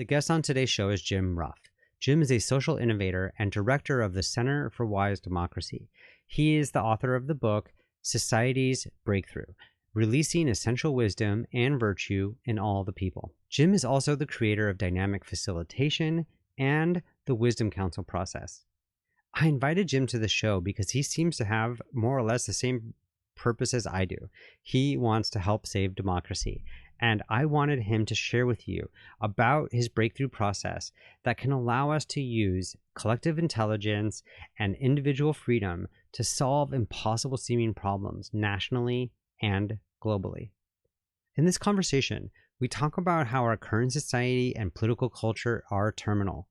The guest on today's show is Jim Ruff. Jim is a social innovator and director of the Center for Wise Democracy. He is the author of the book, Society's Breakthrough, Releasing Essential Wisdom and Virtue in All the People. Jim is also the creator of dynamic facilitation and the Wisdom Council process. I invited Jim to the show because he seems to have more or less the same purpose as I do. He wants to help save democracy. And I wanted him to share with you about his breakthrough process that can allow us to use collective intelligence and individual freedom to solve impossible seeming problems nationally and globally. In this conversation, we talk about how our current society and political culture are terminal,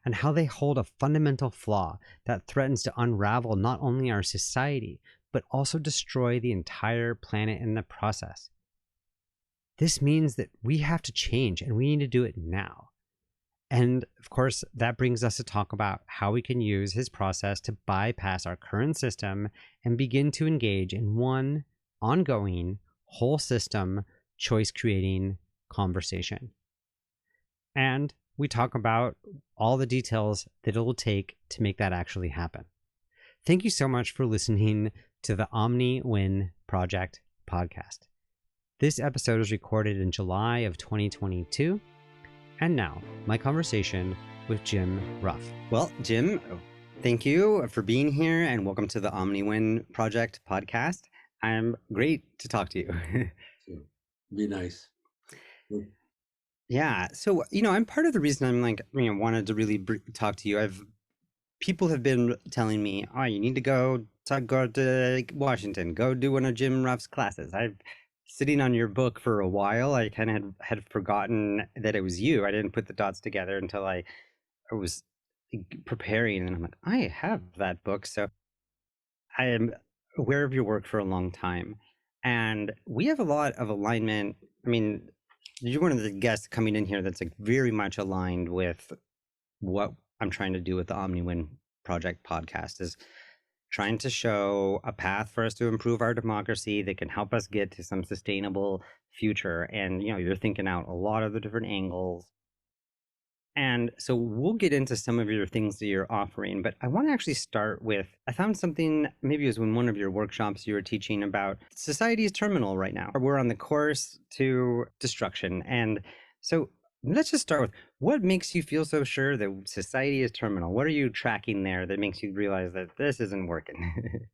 and how they hold a fundamental flaw that threatens to unravel not only our society, but also destroy the entire planet in the process. This means that we have to change, and we need to do it now. And of course, that brings us to talk about how we can use his process to bypass our current system and begin to engage in one ongoing, whole system, choice-creating conversation. And we talk about all the details that it will take to make that actually happen. Thank you so much for listening to the Omni-Win Project podcast. This episode was recorded in July of 2022. And now, my conversation with Jim Ruff. Well, Jim, thank you for being here and welcome to the Omni-Win Project podcast. I'm great to talk to you. Be nice. Yeah. So, I'm part of the reason I'm wanted to really talk to you. People have been telling me, oh, you need to go to Washington, go do one of Jim Ruff's classes. I've sitting on your book for a while. I kind of had forgotten that it was you. I didn't put the dots together until I was preparing, and I'm like, I have that book. So I am aware of your work for a long time, and we have a lot of alignment. I mean, you're one of the guests coming in here that's very much aligned with what I'm trying to do with the Omni-Win Project podcast, is trying to show a path for us to improve our democracy that can help us get to some sustainable future. And, you're thinking out a lot of the different angles. And so we'll get into some of your things that you're offering, but I want to actually start with, I found something, maybe it was in one of your workshops you were teaching about society is terminal right now. We're on the course to destruction. And so let's just start with, what makes you feel so sure that society is terminal? What are you tracking there that makes you realize that this isn't working?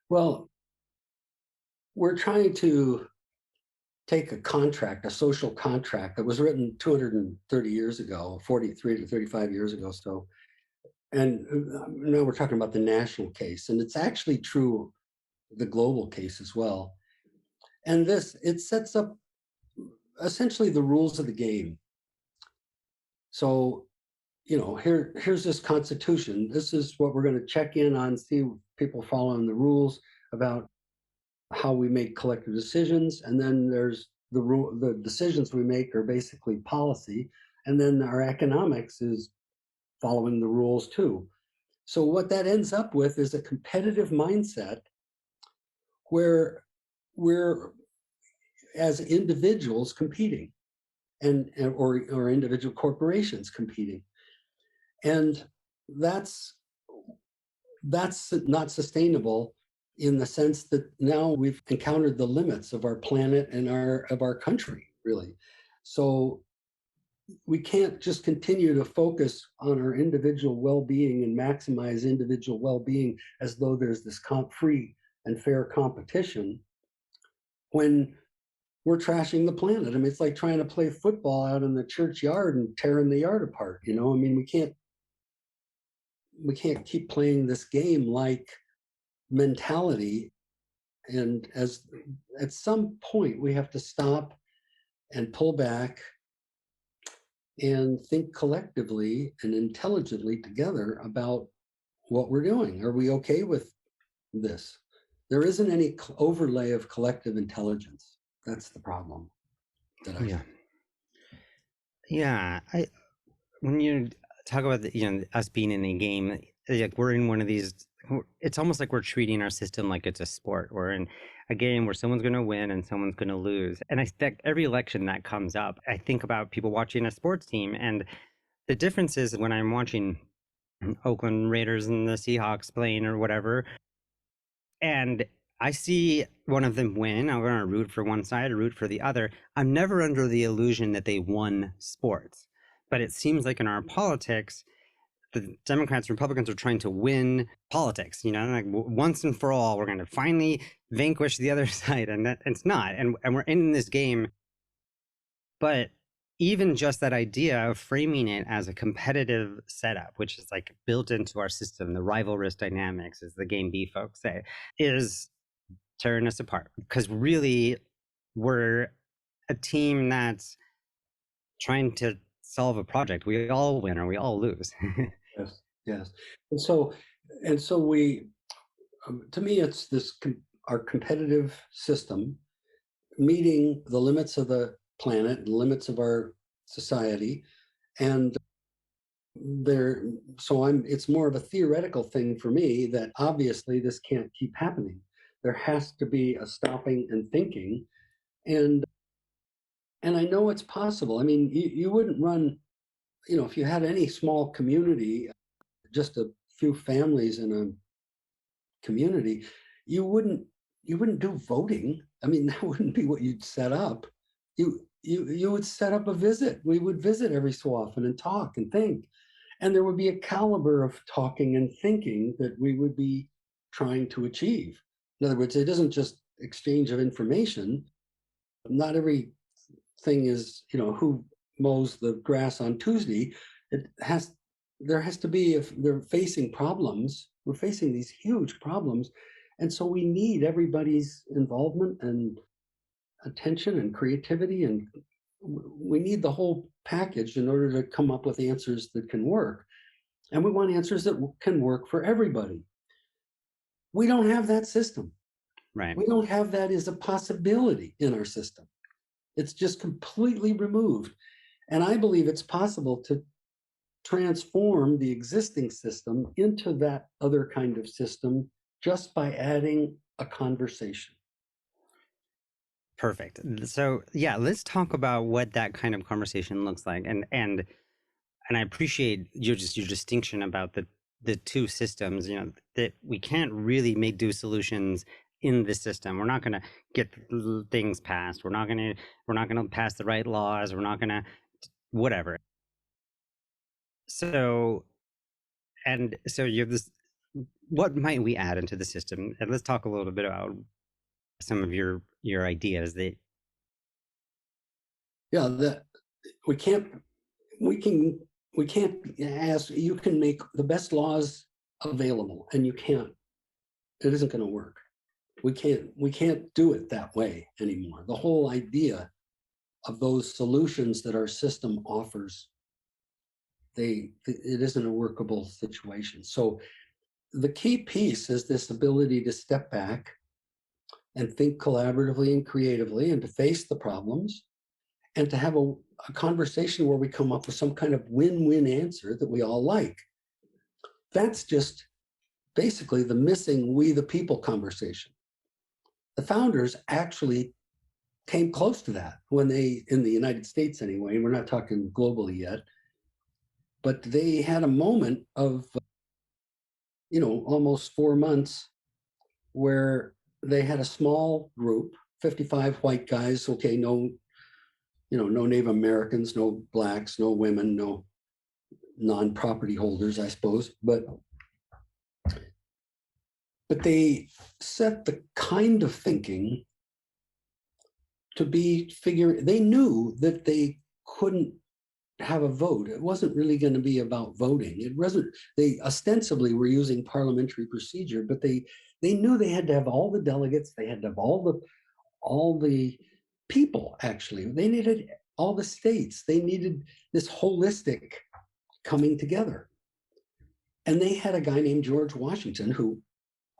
Well, we're trying to take a social contract that was written 230 years ago, 43 to 35 years ago. So, and now we're talking about the national case, and it's actually true, the global case as well. And it sets up essentially the rules of the game. So, here's this constitution. This is what we're going to check in on, see people following the rules about how we make collective decisions. And then there's the decisions we make are basically policy. And then our economics is following the rules too. So what that ends up with is a competitive mindset where we're, as individuals, competing. Or individual corporations competing, and that's not sustainable in the sense that now we've encountered the limits of our planet and of our country, really. So we can't just continue to focus on our individual well-being and maximize individual well-being as though there's this free and fair competition when we're trashing the planet. I mean, it's like trying to play football out in the churchyard and tearing the yard apart. I mean, we can't keep playing this game like mentality. And at some point we have to stop and pull back and think collectively and intelligently together about what we're doing. Are we okay with this? There isn't any overlay of collective intelligence. That's the problem. When you talk about us being in a game, like we're in one of these it's almost like we're treating our system like it's a sport. We're in a game where someone's going to win and someone's going to lose. And I think every election that comes up, I think about people watching a sports team. And the difference is when I'm watching Oakland Raiders and the Seahawks playing or whatever, and I see one of them win, I'm going to root for one side or root for the other. I'm never under the illusion that they won sports. But it seems like in our politics, the Democrats and Republicans are trying to win politics, like once and for all, we're going to finally vanquish the other side. And that it's not. And we're in this game. But even just that idea of framing it as a competitive setup, which is like built into our system, the rivalrous dynamics, as the Game B folks say, is tearing us apart. Because really, we're a team that's trying to solve a project. We all win or we all lose. Yes, yes. And so we, to me, it's our competitive system meeting the limits of the planet, the limits of our society, and there. So it's more of a theoretical thing for me that obviously this can't keep happening. There has to be a stopping and thinking, and I know it's possible. I mean, you wouldn't run, if you had any small community, just a few families in a community, you wouldn't do voting. I mean, that wouldn't be what you'd set up. You would set up a visit. We would visit every so often and talk and think. And there would be a caliber of talking and thinking that we would be trying to achieve. In other words, it isn't just exchange of information. Not every thing is, who mows the grass on Tuesday. There has to be, if they're facing problems, we're facing these huge problems. And so we need everybody's involvement and attention and creativity, and we need the whole package in order to come up with answers that can work. And we want answers that can work for everybody. We don't have that system. Right. We don't have that as a possibility in our system. It's just completely removed. And I believe it's possible to transform the existing system into that other kind of system just by adding a conversation. Perfect. So yeah, let's talk about what that kind of conversation looks like. And I appreciate your distinction about the two systems, that we can't really do solutions in the system. We're not going to get things passed. We're not going to pass the right laws. We're not going to whatever. So you have this, what might we add into the system? And let's talk a little bit about some of your ideas that. Yeah, that we can't ask, you can make the best laws available, and you can't. It isn't going to work. We can't do it that way anymore. The whole idea of those solutions that our system offers, it isn't a workable situation. So the key piece is this ability to step back and think collaboratively and creatively, and to face the problems, and to have a conversation where we come up with some kind of win-win answer that we all like. That's just basically the missing we the people conversation. The founders actually came close to that when they, in the United States anyway, and we're not talking globally yet, but they had a moment of, almost 4 months where they had a small group, 55 white guys, okay, no Native Americans, no blacks, no women, no non-property holders, I suppose, but they set the kind of thinking to they knew that they couldn't have a vote. It wasn't really going to be about voting. It wasn't, they ostensibly were using parliamentary procedure, but they knew they had to have all the delegates, they had to have all the people, actually. They needed all the states. They needed this holistic coming together. And they had a guy named George Washington who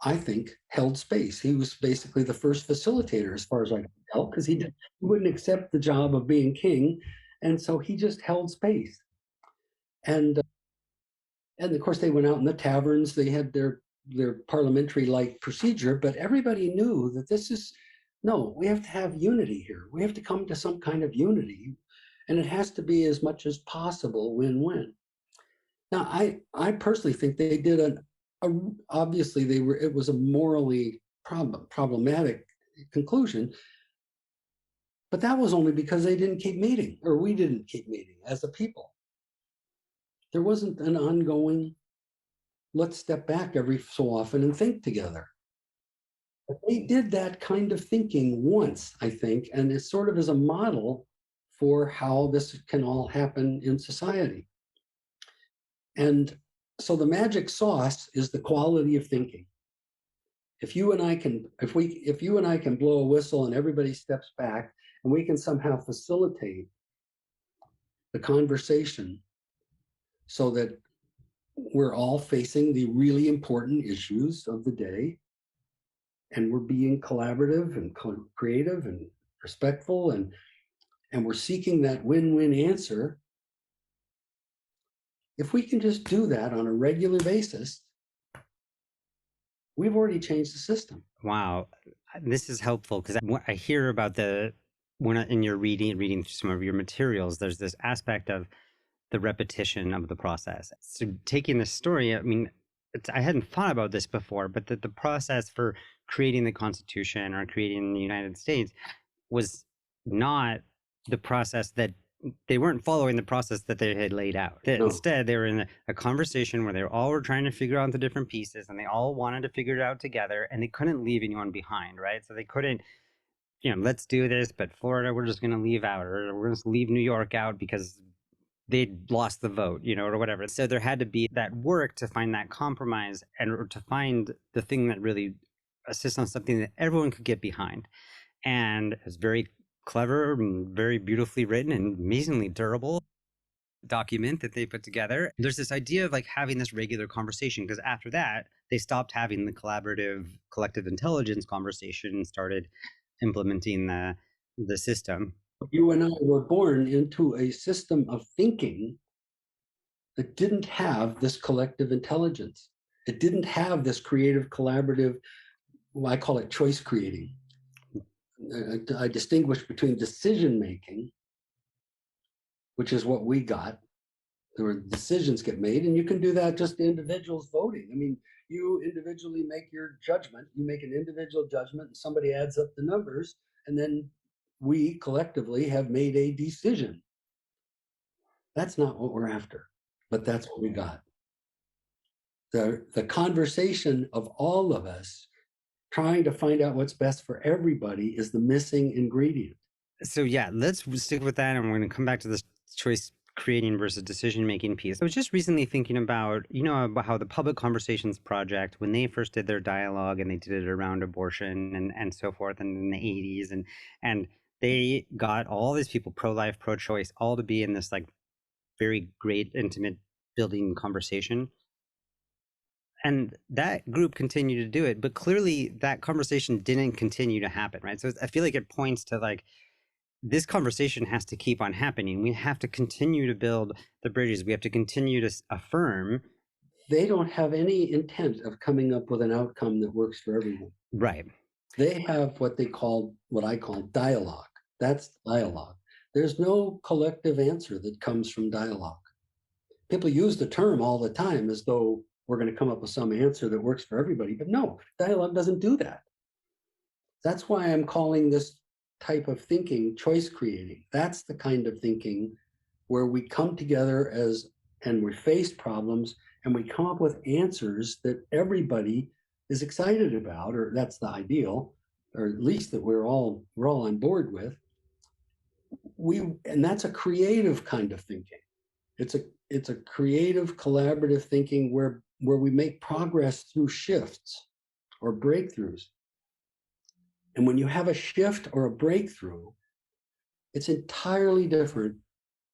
I think held space. He was basically the first facilitator, as far as I can tell, because he wouldn't accept the job of being king. And so he just held space. And of course, they went out in the taverns. They had their their parliamentary-like procedure, but everybody knew that no, we have to have unity here. We have to come to some kind of unity, and it has to be as much as possible win-win. Now, I personally think they did obviously it was a morally problematic conclusion, but that was only because they didn't keep meeting, or we didn't keep meeting as a people. There wasn't an ongoing, let's step back every so often and think together. But they did that kind of thinking once, I think, and it sort of is a model for how this can all happen in society. And so the magic sauce is the quality of thinking. If you and I can blow a whistle and everybody steps back, and we can somehow facilitate the conversation so that we're all facing the really important issues of the day, and we're being collaborative and creative and respectful, and we're seeking that win-win answer. If we can just do that on a regular basis, we've already changed the system. Wow, this is helpful because I hear about in your reading some of your materials, there's this aspect of the repetition of the process. So taking this story, I mean, I hadn't thought about this before, but the process for creating the Constitution or creating the United States was not the process that they weren't following the process that they had laid out. No. Instead, they were in a conversation where they all were trying to figure out the different pieces, and they all wanted to figure it out together, and they couldn't leave anyone behind, right? So they couldn't, let's do this, but Florida, we're just going to leave out, or we're going to leave New York out because they lost the vote, or whatever. So there had to be that work to find that compromise or to find the thing that really assists on something that everyone could get behind. And it's very clever and very beautifully written and amazingly durable document that they put together. There's this idea of like having this regular conversation, because after that, they stopped having the collaborative collective intelligence conversation and started implementing the system. You and I were born into a system of thinking that didn't have this collective intelligence. It didn't have this creative, collaborative, I call it choice creating. I distinguish between decision making, which is what we got. There were decisions get made, and you can do that just individuals voting. I mean, you individually make your judgment. You make an individual judgment, and somebody adds up the numbers, and then we collectively have made a decision. That's not what we're after, but that's what we got. The conversation of all of us trying to find out what's best for everybody is the missing ingredient. So yeah, let's stick with that, and we're going to come back to this choice creating versus decision making piece. I was just recently thinking about, about how the Public Conversations Project, when they first did their dialogue and they did it around abortion and so forth, and in the 80s, and they got all these people, pro-life, pro-choice, all to be in this like very great, intimate building conversation. And that group continued to do it, but clearly that conversation didn't continue to happen, right? So I feel like it points to like, this conversation has to keep on happening. We have to continue to build the bridges. We have to continue to affirm. They don't have any intent of coming up with an outcome that works for everyone. Right. They have what I call dialogue. That's dialogue. There's no collective answer that comes from dialogue. People use the term all the time as though we're going to come up with some answer that works for everybody, but no, dialogue doesn't do that. That's why I'm calling this type of thinking choice creating. That's the kind of thinking where we come together and we face problems and we come up with answers that everybody is excited about, or that's the ideal, or at least that we're all on board with. And that's a creative kind of thinking. It's a creative, collaborative thinking where we make progress through shifts or breakthroughs. And when you have a shift or a breakthrough, it's an entirely different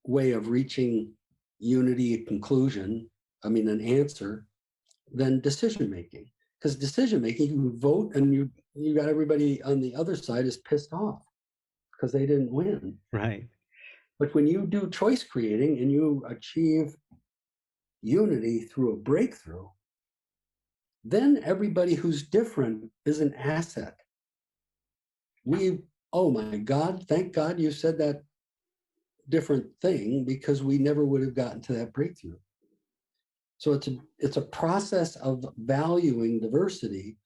way of reaching unity, an answer, than decision making. Because decision making, you vote and you got everybody on the other side is pissed off because they didn't win. Right. But when you do choice creating and you achieve unity through a breakthrough, then everybody who's different is an asset. Oh my God, thank God you said that different thing, because we never would have gotten to that breakthrough. So it's a process of valuing diversity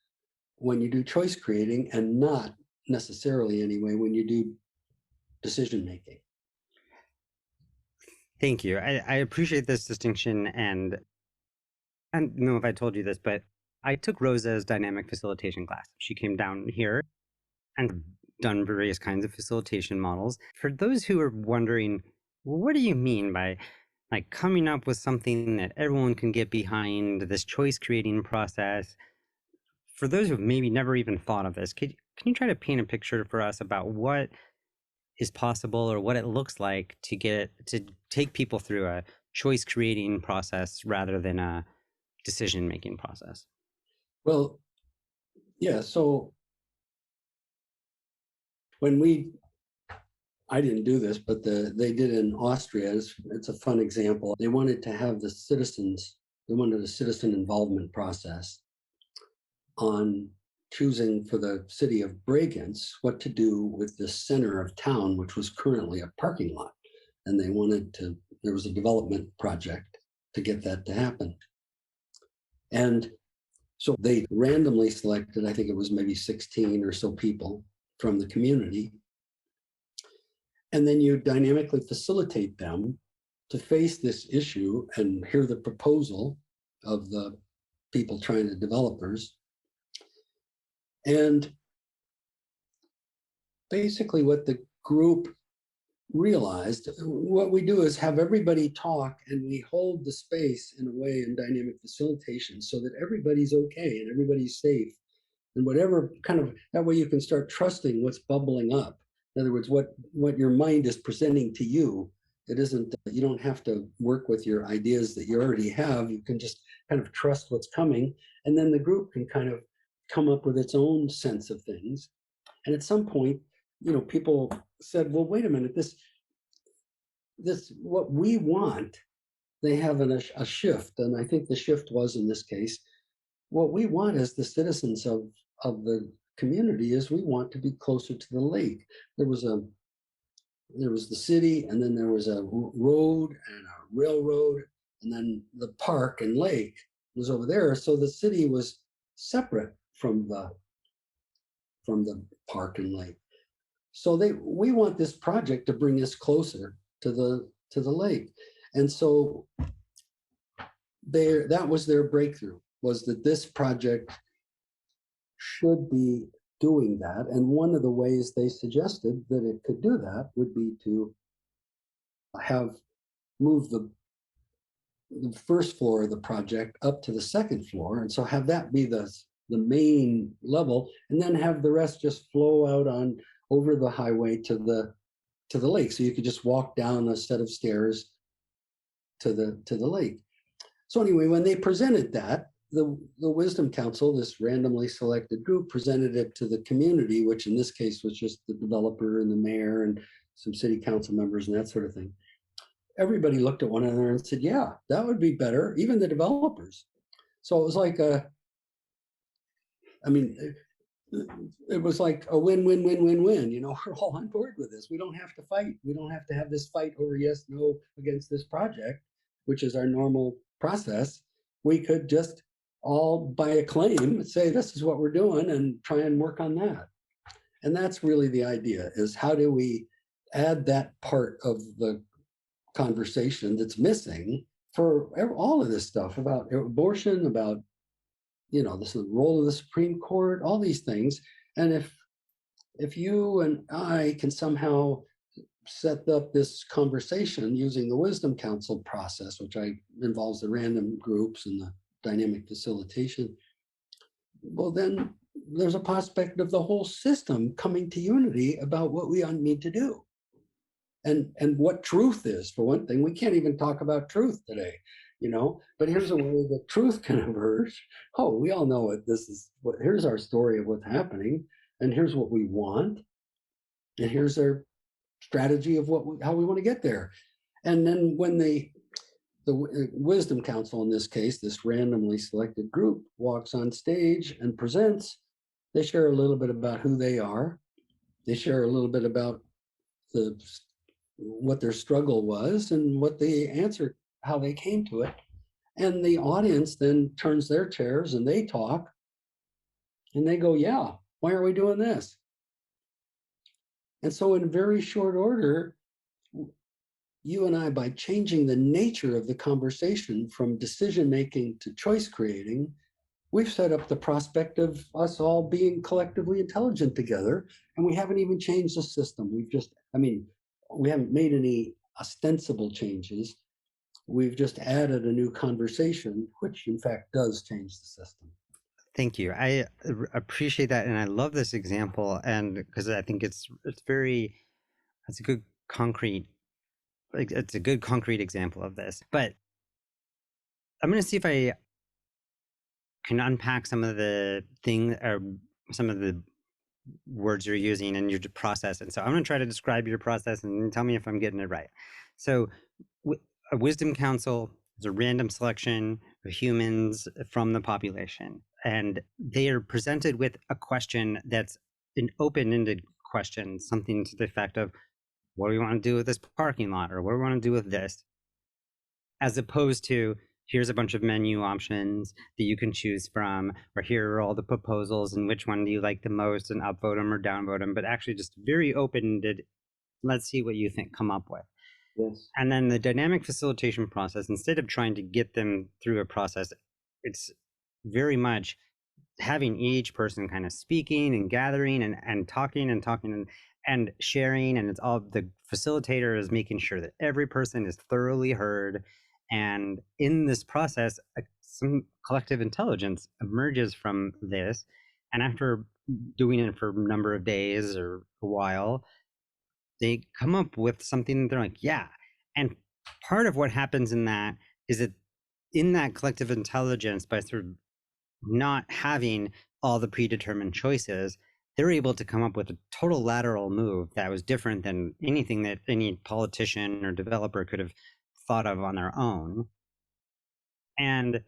when you do choice creating, and not necessarily anyway when you do decision making. Thank you. I appreciate this distinction, and I don't know if I told you this, but I took Rosa's dynamic facilitation class. She came down here and done various kinds of facilitation models. For those who are wondering, well, what do you mean by like coming up with something that everyone can get behind, this choice creating process? For those who've maybe never even thought of this, can you try to paint a picture for us about what is possible or what it looks like to take people through a choice creating process rather than a decision making process? Well, yeah, so I didn't do this, but they did in Austria. It's a fun example. They wanted to have they wanted a citizen involvement process on choosing for the city of Bregenz what to do with the center of town, which was currently a parking lot. And there was a development project to get that to happen. And so they randomly selected, I think it was maybe 16 or so people from the community. And then you dynamically facilitate them to face this issue and hear the proposal of the people trying to developers. And basically what the group realized, what we do is have everybody talk, and we hold the space in a way in dynamic facilitation so that everybody's okay and everybody's safe. And whatever kind of, that way you can start trusting what's bubbling up. In other words, what your mind is presenting to you. It isn't, you don't have to work with your ideas that you already have. You can just kind of trust what's coming. And then the group can kind of come up with its own sense of things. And at some point, people said, well, wait a minute, this what we want, they have a shift. And I think the shift was, in this case, what we want as the citizens of the community is we want to be closer to the lake. There was the city, and then there was a road and a railroad, and then the park and lake was over there. So the city was separate from the park and lake. So we want this project to bring us closer to the lake. And so that was their breakthrough, was that this project should be doing that. And one of the ways they suggested that it could do that would be to move the first floor of the project up to the second floor. And so have that be the main level, and then have the rest just flow out on over the highway to the lake. So you could just walk down a set of stairs to the lake. So anyway, when they presented that, the Wisdom Council, this randomly selected group, presented it to the community, which in this case was just the developer and the mayor and some city council members and that sort of thing. Everybody looked at one another and said, yeah, that would be better, even the developers. So it was like it was like a win-win-win-win-win. We're all on board with this. We don't have to fight. We don't have to have this fight over yes, no against this project, which is our normal process. We could just all by acclaim say this is what we're doing and try and work on that. And that's really the idea, is how do we add that part of the conversation that's missing for all of this stuff about abortion, about this is the role of the Supreme Court, all these things. And if you and I can somehow set up this conversation using the Wisdom Council process, which involves the random groups and the dynamic facilitation, well, then there's a prospect of the whole system coming to unity about what we need to do. And what truth is, for one thing. We can't even talk about truth today, but here's a way that truth can emerge. Oh, we all know it. Here's our story of what's happening, and here's what we want, and here's our strategy of how we want to get there. And then when the wisdom council, in this case, this randomly selected group, walks on stage and presents. They share a little bit about who they are. They share a little bit about the what their struggle was and what the answer, how they came to it. And the audience then turns their chairs and they talk and they go, yeah, why are we doing this? And so in very short order, you and I, by changing the nature of the conversation from decision making to choice creating, we've set up the prospect of us all being collectively intelligent together. And we haven't even changed the system. We've just, I mean, we haven't made any ostensible changes. We've just added a new conversation, which in fact does change the system. Thank you. I appreciate that, and I love this example, and because I think it's a good concrete, like it's a good concrete example of this. But I'm going to see if I can unpack some of the thing or some of the words you're using in your process. And so I'm going to try to describe your process and tell me if I'm getting it right. So a wisdom council is a random selection of humans from the population, and they are presented with a question that's an open-ended question, something to the effect of, what do we want to do with this parking lot, or what do we want to do with this, as opposed to, here's a bunch of menu options that you can choose from, or here are all the proposals and which one do you like the most, and upvote them or downvote them, but actually just very open-ended, let's see what you think, come up with. Yes. And then the dynamic facilitation process, instead of trying to get them through a process, it's very much having each person kind of speaking and gathering and talking and sharing. And it's all, the facilitator is making sure that every person is thoroughly heard. And in this process, some collective intelligence emerges from this. And after doing it for a number of days or a while, they come up with something that they're like, yeah. And part of what happens in that is that in that collective intelligence, by sort of not having all the predetermined choices, they're able to come up with a total lateral move that was different than anything that any politician or developer could have thought of on their own. And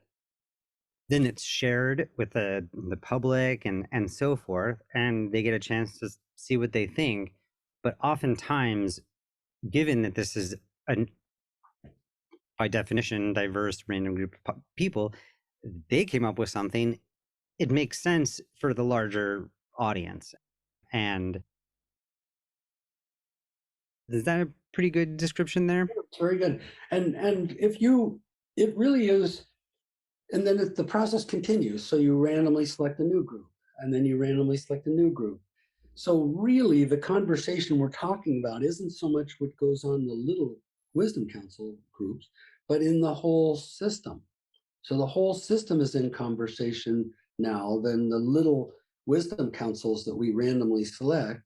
then it's shared with the public and so forth, and they get a chance to see what they think. But oftentimes, given that this is by definition diverse random group of people, they came up with something, it makes sense for the larger audience. And is that a pretty good description there? It's very good. And if you, it really is, and then the process continues. So you randomly select a new group, and then you randomly select a new group. So really, the conversation we're talking about isn't so much what goes on in the little wisdom council groups, but in the whole system. So the whole system is in conversation now. Then the little wisdom councils that we randomly select,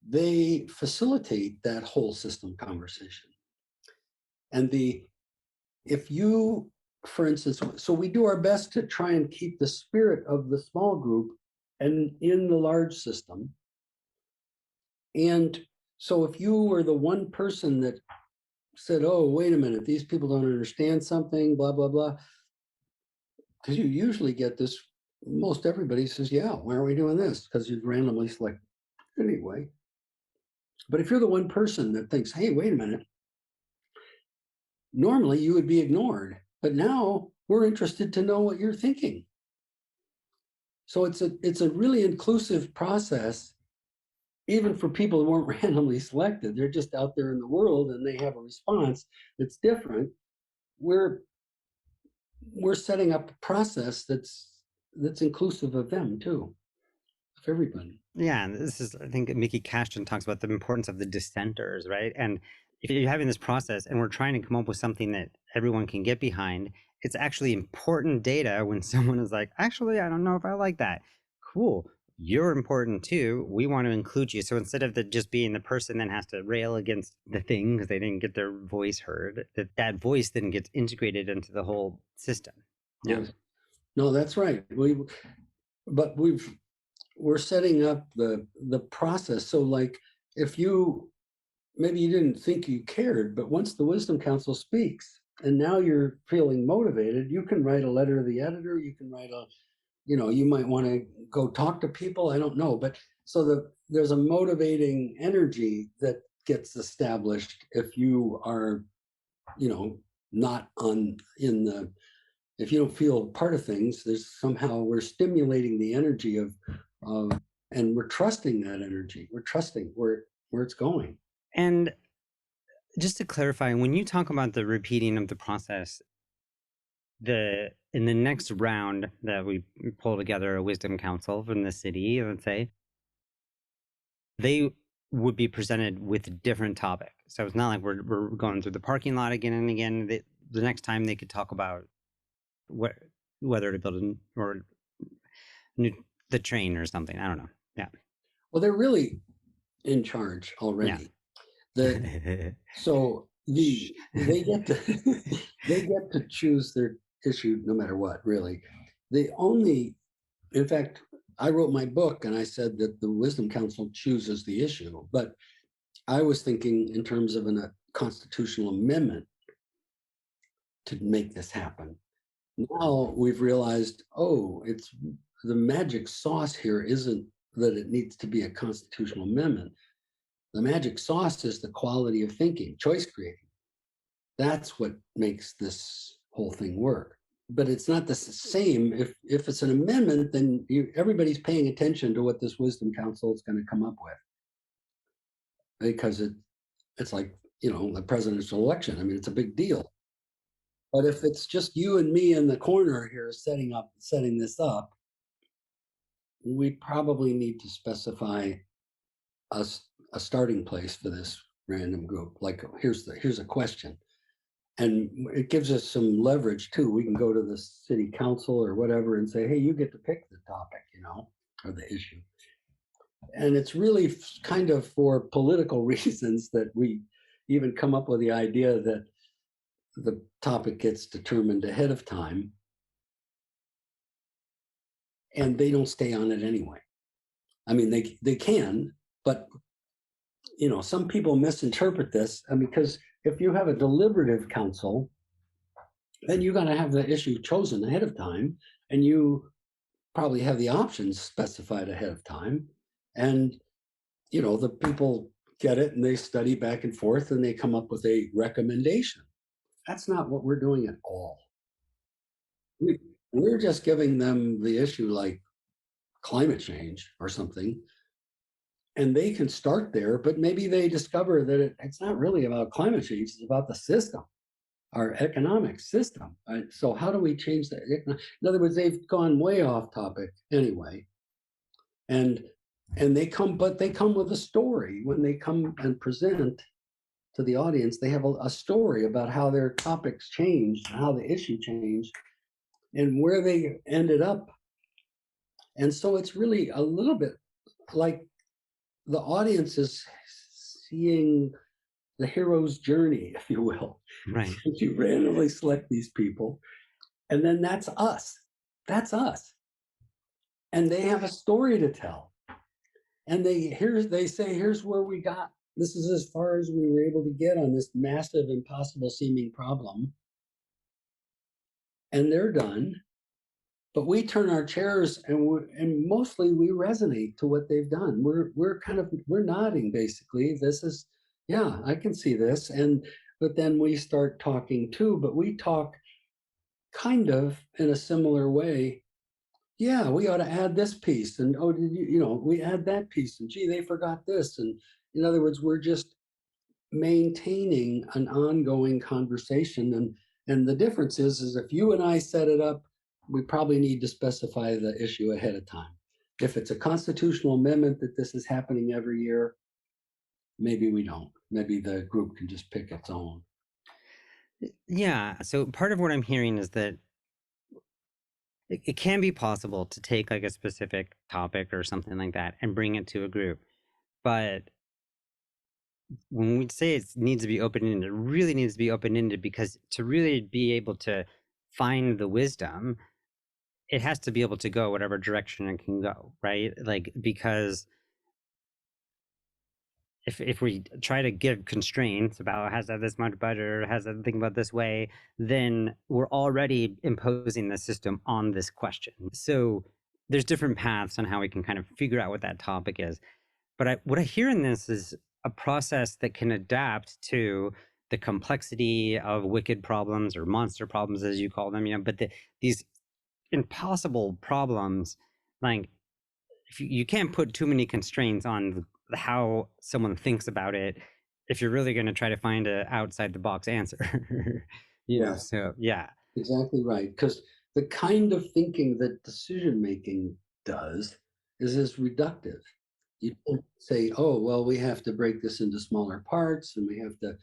they facilitate that whole system conversation. And if you, for instance, so we do our best to try and keep the spirit of the small group and in the large system. And so if you were the one person that said, oh, wait a minute, these people don't understand something, blah, blah, blah, because you usually get this, most everybody says, yeah, why are we doing this? Because you randomly select anyway. But if you're the one person that thinks, hey, wait a minute, normally you would be ignored, but now we're interested to know what you're thinking. So it's a really inclusive process, even for people who weren't randomly selected. They're just out there in the world and they have a response that's different. We're setting up a process that's inclusive of them too, of everybody. Yeah, and this is, I think Mickey Cashton talks about the importance of the dissenters, right? And if you're having this process and we're trying to come up with something that everyone can get behind, it's actually important data when someone is like, actually, I don't know if I like that. Cool. You're important too. We want to include you. So instead of just being the person that has to rail against the thing because they didn't get their voice heard, that voice then gets integrated into the whole system. Yeah. Yes. No, that's right. We're setting up the process. So like if you, maybe you didn't think you cared, but once the wisdom council speaks, and now you're feeling motivated. You can write a letter to the editor. You can write a, you might want to go talk to people. I don't know, but so there's a motivating energy that gets established if you are, not if you don't feel part of things. There's somehow we're stimulating the energy of, and we're trusting that energy. We're trusting where it's going. And just to clarify, when you talk about the repeating of the process, in the next round that we pull together a wisdom council from the city, let's say, they would be presented with a different topic. So it's not like we're going through the parking lot again and again. The next time they could talk about whether to build the train or something. I don't know. Yeah. Well, they're really in charge already. So they get to choose their issue no matter what, really. In fact, I wrote my book and I said that the Wisdom Council chooses the issue, but I was thinking in terms of a constitutional amendment to make this happen. Now we've realized, it's the magic sauce here isn't that it needs to be a constitutional amendment. The magic sauce is the quality of thinking, choice creating. That's what makes this whole thing work. But it's not the same. If it's an amendment, then everybody's paying attention to what this Wisdom Council is going to come up with, because it's like, the presidential election. I mean, it's a big deal. But if it's just you and me in the corner here setting this up, we probably need to specify a starting place for this random group. Like, here's a question. And it gives us some leverage too. We can go to the city council or whatever and say, hey, you get to pick the topic, or the issue. And it's really kind of for political reasons that we even come up with the idea that the topic gets determined ahead of time and they don't stay on it anyway. I mean, they can, but some people misinterpret this, because if you have a deliberative council, then you're going to have the issue chosen ahead of time, and you probably have the options specified ahead of time. And, the people get it and they study back and forth and they come up with a recommendation. That's not what we're doing at all. We're just giving them the issue like climate change or something, and they can start there, but maybe they discover that it's not really about climate change, it's about the system, our economic system. Right? So how do we change that? In other words, they've gone way off topic anyway. And they come with a story. When they come and present to the audience, they have a story about how their topics changed, how the issue changed, and where they ended up. And so it's really a little bit like the audience is seeing the hero's journey, if you will. Right. You randomly select these people, and then that's us. That's us. And they have a story to tell. And they say, here's where we got. This is as far as we were able to get on this massive, impossible seeming problem. And they're done. But we turn our chairs and mostly we resonate to what they've done. We're nodding basically. This is, yeah, I can see this. But then we start talking too, but we talk kind of in a similar way. Yeah, we ought to add this piece. And did we add that piece, and gee, they forgot this. And in other words, we're just maintaining an ongoing conversation. And the difference is if you and I set it up, we probably need to specify the issue ahead of time. If it's a constitutional amendment that this is happening every year, maybe we don't. Maybe the group can just pick its own. Yeah. So part of what I'm hearing is that it can be possible to take like a specific topic or something like that and bring it to a group. But when we say it needs to be open-ended, it really needs to be open-ended, because to really be able to find the wisdom, it has to be able to go whatever direction it can go, right? Like, because if we try to give constraints about has to have this much budget or has to think about this way, then we're already imposing the system on this question. So there's different paths on how we can kind of figure out what that topic is. But what I hear in this is a process that can adapt to the complexity of wicked problems or monster problems, as you call them, but these impossible problems, like if you can't put too many constraints on how someone thinks about it if you're really going to try to find a outside the box answer. Yes, So yeah. exactly right. Because the kind of thinking that decision making does is reductive. You don't say, oh, well, we have to break this into smaller parts and we have to,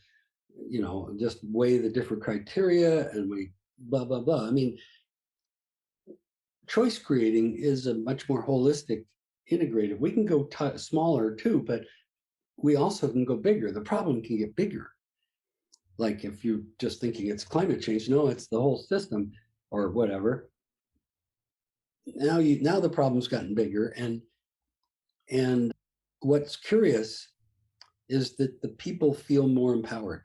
just weigh the different criteria and we blah, blah, blah. I mean, choice creating is a much more holistic, integrated. We can go smaller too, but we also can go bigger. The problem can get bigger. Like if you're just thinking it's climate change, no, it's the whole system or whatever. Now the problem's gotten bigger, and what's curious is that the people feel more empowered.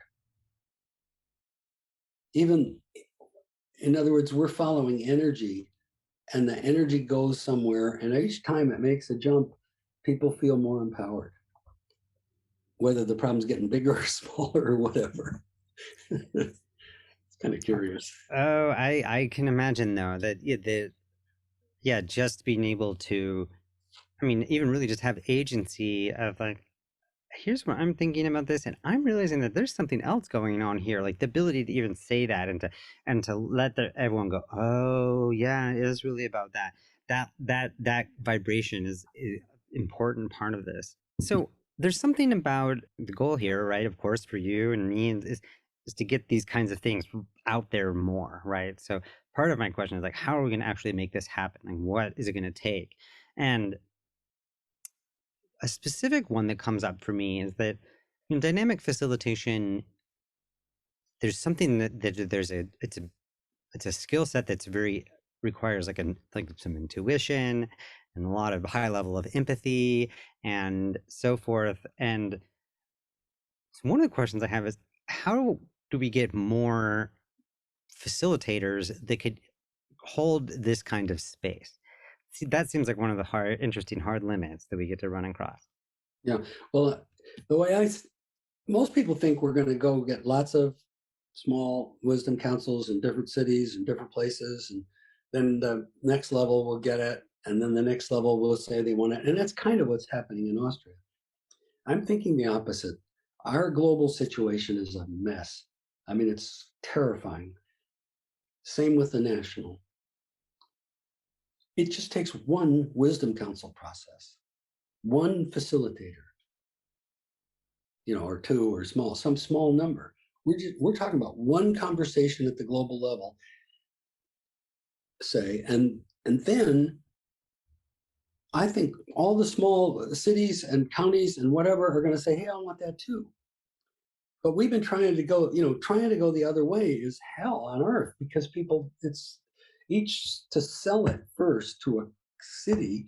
Even in other words, we're following energy, and the energy goes somewhere, and each time it makes a jump, people feel more empowered. Whether the problem's getting bigger or smaller or whatever. It's kind of curious. Oh, I can imagine though that yeah, just being able to, I mean, even really just have agency of like, here's what I'm thinking about this, and I'm realizing that there's something else going on here. Like the ability to even say that and to let everyone go, oh yeah, it is really about that. That vibration is an important part of this. So there's something about the goal here, right? Of course, for you and me, is to get these kinds of things out there more, right? So part of my question is like, how are we going to actually make this happen? Like, what is it going to take? And a specific one that comes up for me is that in dynamic facilitation, there's something that there's a it's a skill set that's very requires like some intuition and a lot of high level of empathy and so forth. And so one of the questions I have is how do we get more facilitators that could hold this kind of space? See, that seems like one of the interesting hard limits that we get to run across. Yeah. Well, the way most people think we're going to go get lots of small wisdom councils in different cities and different places, and then the next level will get it, and then the next level will say they want it, and that's kind of what's happening in Austria. I'm thinking the opposite. Our global situation is a mess. I mean, it's terrifying. Same with the national. It just takes one wisdom council process, one facilitator, or two or some small number. We're talking about one conversation at the global level, say, and then I think all the small cities and counties and whatever are going to say, hey, I want that too. But we've been trying to go the other way is hell on earth because it's each to sell it first to a city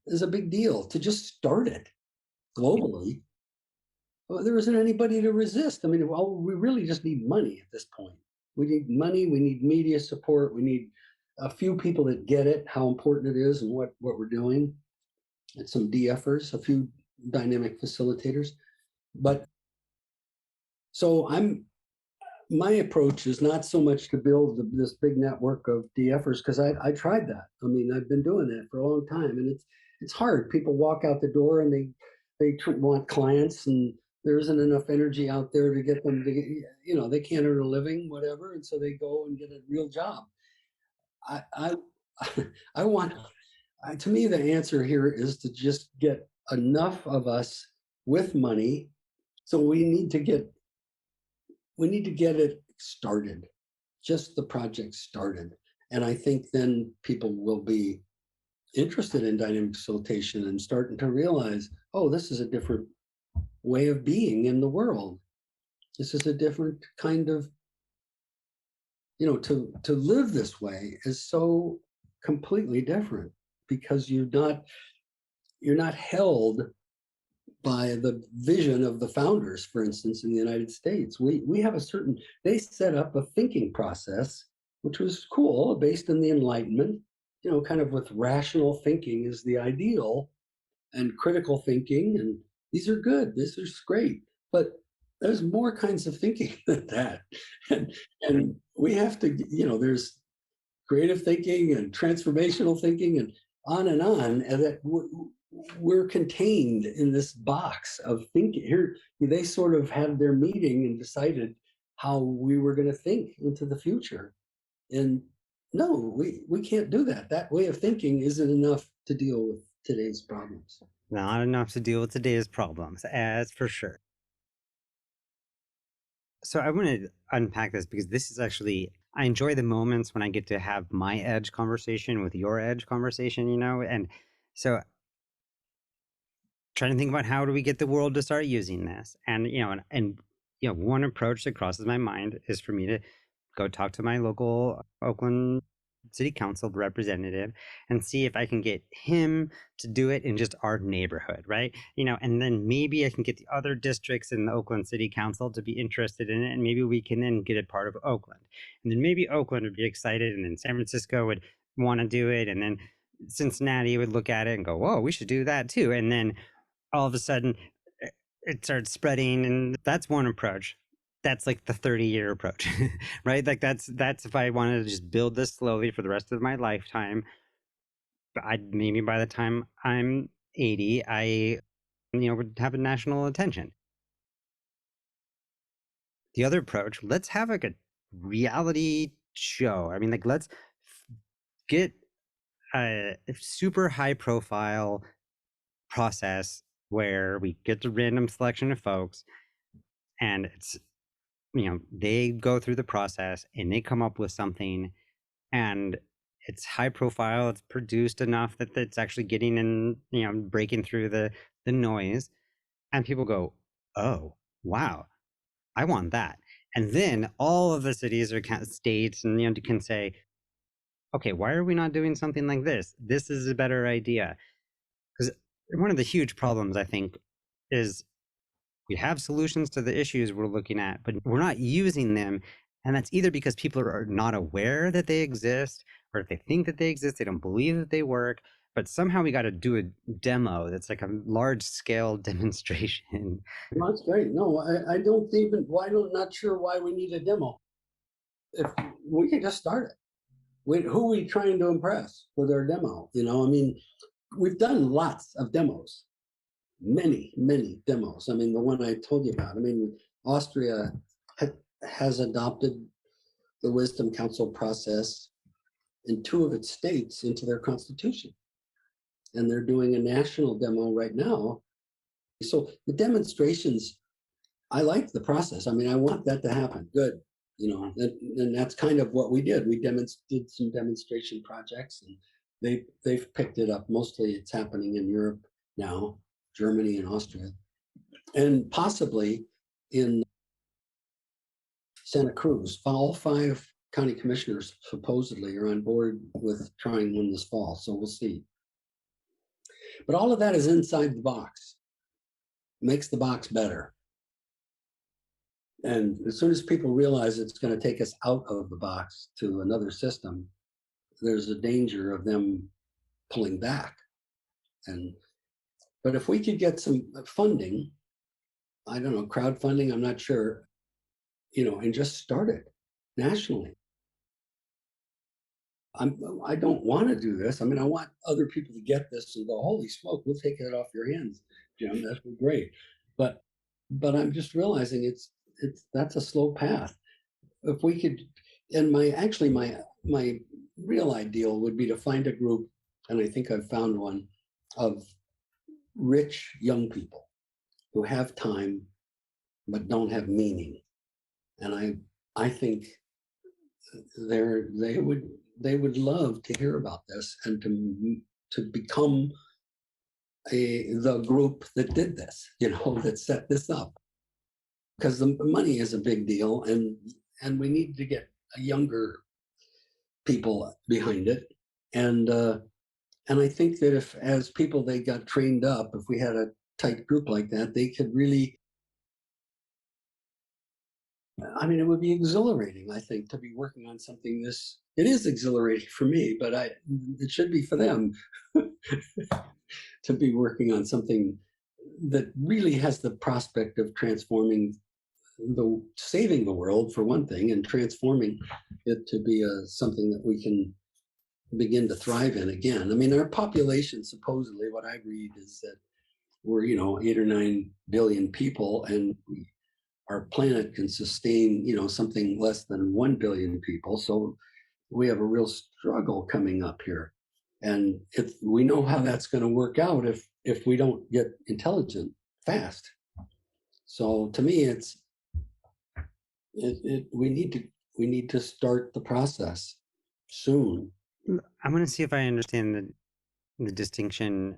is a big deal. To just start it globally, well, there isn't anybody to resist. I mean, well, we really just need money at this point. We need money. We need media support. We need a few people that get it, how important it is and what we're doing, and some DFers, a few dynamic facilitators. But so my approach is not so much to build this big network of DFers because I tried that. I mean, I've been doing that for a long time, and it's hard. People walk out the door and they want clients, and there isn't enough energy out there to get them to get, they can't earn a living, whatever, and so they go and get a real job. I I want to me the answer here is to just get enough of us with money. So we need to get it started, just the project started. And I think then people will be interested in dynamic facilitation and starting to realize, oh, this is a different way of being in the world. This is a different kind of, to live this way is so completely different because you're not held by the vision of the founders, for instance, in the United States. We have a certain, they set up a thinking process, which was cool, based on the Enlightenment, kind of with rational thinking is the ideal, and critical thinking, and these are good, this is great. But there's more kinds of thinking than that. And we have to, there's creative thinking and transformational thinking and on, and that we're contained in this box of thinking. Here, they sort of had their meeting and decided how we were going to think into the future. And no, we can't do that. That way of thinking isn't enough to deal with today's problems. Not enough to deal with today's problems, as for sure. So I want to unpack this because this is actually, I enjoy the moments when I get to have my edge conversation with your edge conversation, and so trying to think about how do we get the world to start using this, and one approach that crosses my mind is for me to go talk to my local Oakland city council representative and see if I can get him to do it in just our neighborhood, right? And then maybe I can get the other districts in the Oakland City Council to be interested in it, and maybe we can then get it part of Oakland. And then maybe Oakland would be excited, and then San Francisco would want to do it, and then Cincinnati would look at it and go, whoa, we should do that too. And then all of a sudden it starts spreading, and that's one approach. That's like the 30-year approach, right? Like that's if I wanted to just build this slowly for the rest of my lifetime. Maybe by the time I'm 80, I would have a national attention. The other approach, let's have like a reality show. I mean, like let's get a super high profile process where we get the random selection of folks, and it's they go through the process and they come up with something, and it's high profile, it's produced enough that it's actually getting in, breaking through the noise, and people go, oh wow, I want that. And then all of the cities or states and can say, okay, why are we not doing something like this? This is a better idea. Because one of the huge problems, I think, is we have solutions to the issues we're looking at, but we're not using them. And that's either because people are not aware that they exist, or if they think that they exist, they don't believe that they work. But somehow we got to do a demo that's like a large scale demonstration. Well, that's great. No, I don't even, not sure why we need a demo. If we can just start it. Who are we trying to impress with our demo? I mean, we've done lots of demos. Many demos. I mean, the one I told you about. I mean, Austria has adopted the Wisdom Council process in 2 of its states into their constitution. And they're doing a national demo right now. So the demonstrations, I like the process. I mean, I want that to happen. Good. And that's kind of what we did. We did some demonstration projects, and they've picked it up. Mostly it's happening in Europe now, Germany and Austria, and possibly in Santa Cruz. All 5 county commissioners supposedly are on board with trying one this fall, so we'll see. But all of that is inside the box. Makes the box better. And as soon as people realize it's going to take us out of the box to another system, there's a danger of them pulling back. But if we could get some funding, I don't know, crowdfunding, I'm not sure, and just start it nationally. I don't want to do this. I mean, I want other people to get this and go, holy smoke, we'll take it off your hands, Jim. That'd be great. But I'm just realizing that's a slow path. If we could, and my real ideal would be to find a group, and I think I've found one, of rich young people who have time but don't have meaning. And I think they would love to hear about this and to become the group that did this, that set this up. Because the money is a big deal, and we need to get younger people behind it. And I think that as people they got trained up, if we had a tight group like that, they could really, I mean, it would be exhilarating, I think, to be working on something this, it is exhilarating for me, but it should be for them to be working on something that really has the prospect of transforming saving the world for one thing, and transforming it to be something that we can begin to thrive in again. I mean, our population, supposedly, what I read is that we're 8 or 9 billion people, and our planet can sustain something less than 1 billion people. So we have a real struggle coming up here, and we know how that's going to work out if we don't get intelligent fast. So to me, we need to start the process soon. I'm going to see if I understand the distinction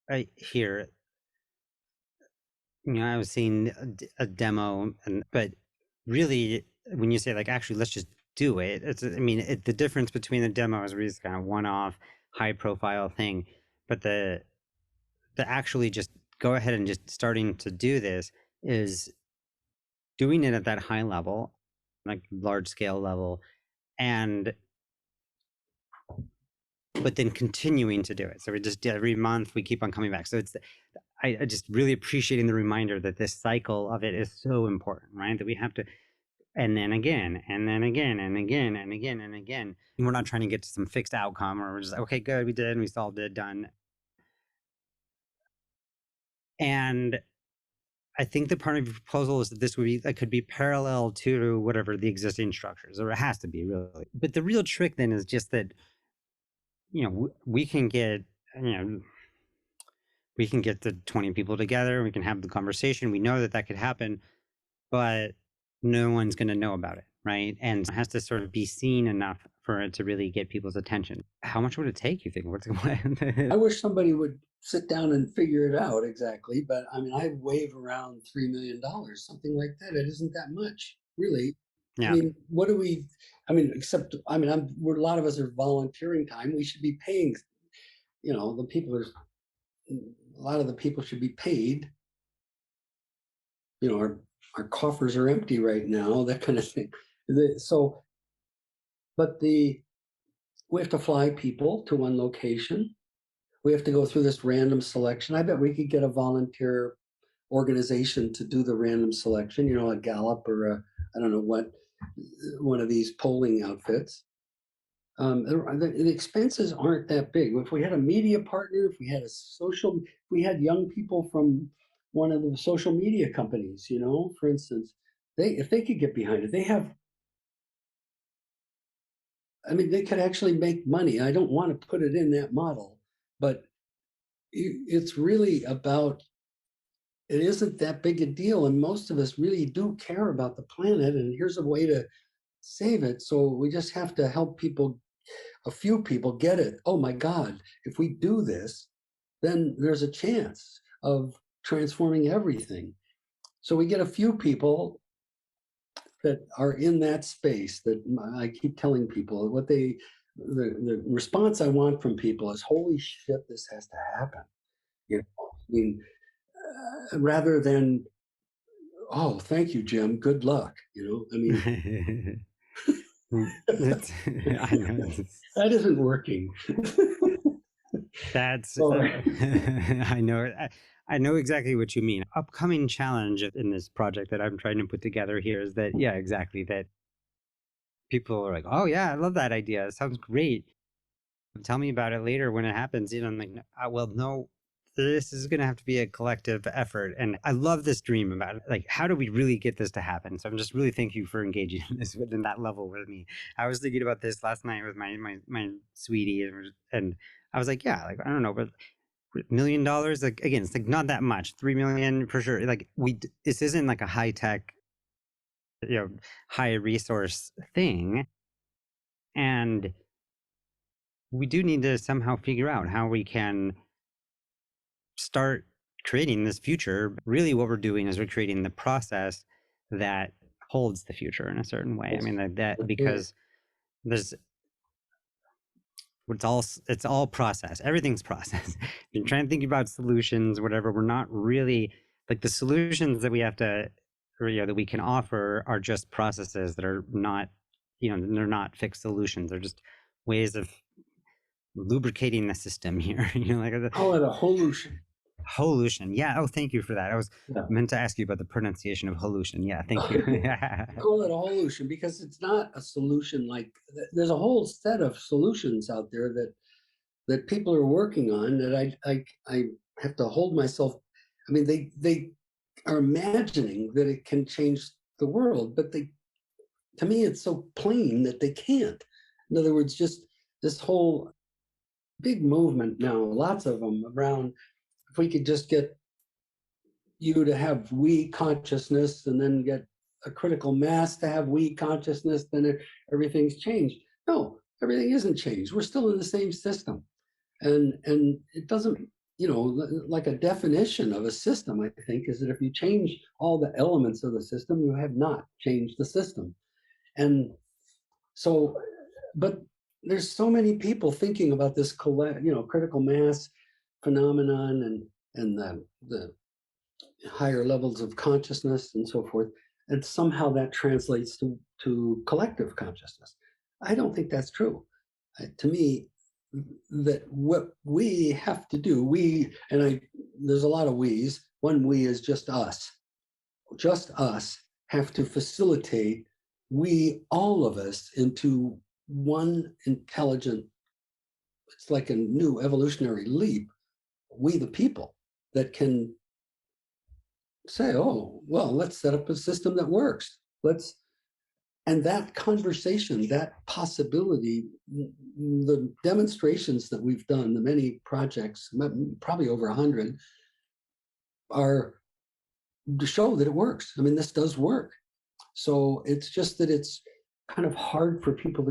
right here. I was seeing a demo, but really, when you say like, actually, let's just do it. The difference between the demo is really kind of one-off, high-profile thing, but the actually just go ahead and just starting to do this is doing it at that high level, like large scale level, but then continuing to do it. So we just every month we keep on coming back. So I just really appreciating the reminder that this cycle of it is so important, right? That we have to, and then again, and then again, and again, and again, and again. And we're not trying to get to some fixed outcome, or we're just okay, good, we did, we solved it, done. And I think the part of your proposal is that this would be that could be parallel to whatever the existing structures, or it has to be really. But the real trick then is just that we can get we can get the 20 people together, we can have the conversation, we know that could happen, but no one's going to know about it, right? And it has to sort of be seen enough for it to really get people's attention. How much would it take, you think? I wish somebody would sit down and figure it out exactly, but I mean, I wave around $3 million, something like that. It isn't that much, really. I Yeah. mean, what do we? I mean, except a lot of us are volunteering time. We should be paying. The people are. A lot of the people should be paid. Our coffers are empty right now. That kind of thing. But we have to fly people to one location. We have to go through this random selection. I bet we could get a volunteer organization to do the random selection, a Gallup or I don't know what, one of these polling outfits. The expenses aren't that big. If we had a media partner, if we had young people from one of the social media companies, for instance, if they could get behind it, they could actually make money. I don't want to put it in that model, but it's really about, it isn't that big a deal. And most of us really do care about the planet. And here's a way to save it. So we just have to help a few people get it. Oh my God, if we do this, then there's a chance of transforming everything. So we get a few people that are in that space that I keep telling people the response I want from people is, holy shit, this has to happen. I mean, rather than, oh, thank you, Jim, good luck. I mean, I know that isn't working. That's I know. I know exactly what you mean. Upcoming challenge in this project that I'm trying to put together here is that, yeah, exactly, that people are like, oh yeah, I love that idea. It sounds great. Tell me about it later when it happens. I'm like, well, no, this is going to have to be a collective effort. And I love this dream about it. Like, how do we really get this to happen? So I'm just really thank you for engaging in this within that level with me. I was thinking about this last night with my sweetie, and I was like, yeah, like, I don't know, but $1 million, like, again, it's like not that much, 3 million for sure. Like, this isn't like a high tech, high resource thing. And we do need to somehow figure out how we can start creating this future. Really, what we're doing is we're creating the process that holds the future in a certain way. I mean, that because there's it's all process. Everything's process. You're trying to think about solutions, whatever. We're not really like the solutions that we have to, or that we can offer are just processes that are not, they're not fixed solutions. They're just ways of lubricating the system here. Call it a holution. Holution. Yeah. Oh, thank you for that. I was Yeah. meant to ask you about the pronunciation of holution. Yeah. Thank you. Call it a holution because it's not a solution. Like there's a whole set of solutions out there that people are working on that I have to hold myself. I mean, they are imagining that it can change the world, but to me, it's so plain that they can't. In other words, just this whole big movement now, lots of them around. If we could just get you to have we consciousness and then get a critical mass to have we consciousness, then everything's changed. No, everything isn't changed. We're still in the same system. And it doesn't, like a definition of a system, I think, is that if you change all the elements of the system, you have not changed the system. And so, but there's so many people thinking about this, critical mass phenomenon and the higher levels of consciousness and so forth, and somehow that translates to collective consciousness. I don't think that's true. To me, that what we have to do, there's a lot of we's. One we is just us. Just us have to facilitate all of us into one intelligent, it's like a new evolutionary leap, we the people that can say, oh, well, let's set up a system that works. And that conversation, that possibility, the demonstrations that we've done, the many projects, probably over 100, are to show that it works. I mean, this does work. So it's just that it's kind of hard for people